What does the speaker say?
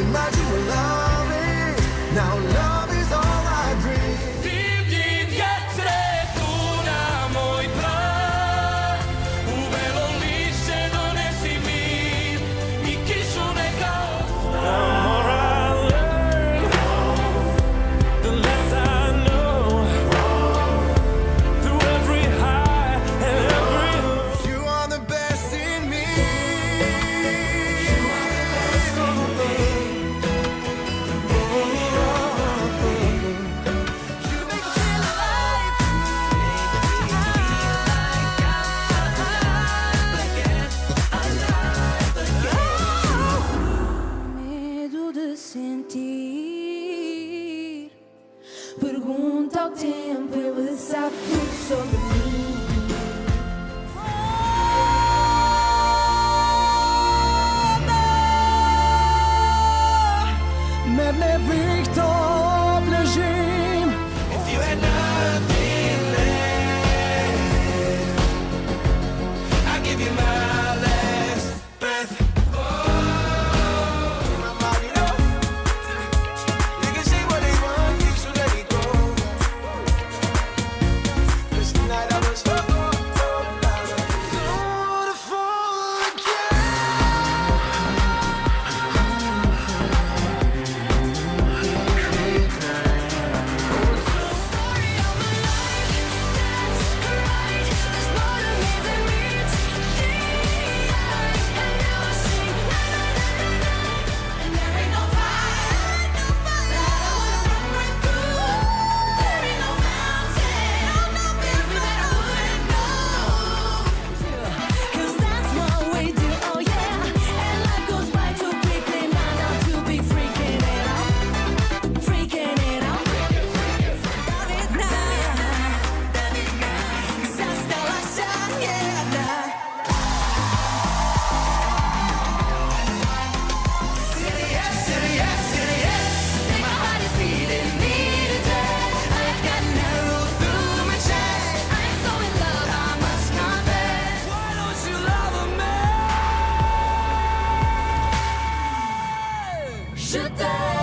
imagine what love is. Now love is all I dream. Divljiv vjetre tu na moj prag, u velom lišće donesi mir i kišu neka ostaje. The more I learn, the less I know. Through every high and every low, You are the best in me. You make me feel alive. Medo de sentir. Pergunta ao tempo, ele sabe tudo sobre mim. Maintenant victoire légime. If you had nothing left, I give you my last breath. You can say what they want, you should let it go. This night I was beautiful again. Cause that's what we do, oh yeah. And life goes by too quickly now, not to be freaking it out. Freaking it out. David now. Hasta la mañana. city yes, city yes, city yes. My heart is beating me to death. I've got an arrow through my chest. I'm so in love, I must confess. Why don't you love me? Je t'aime.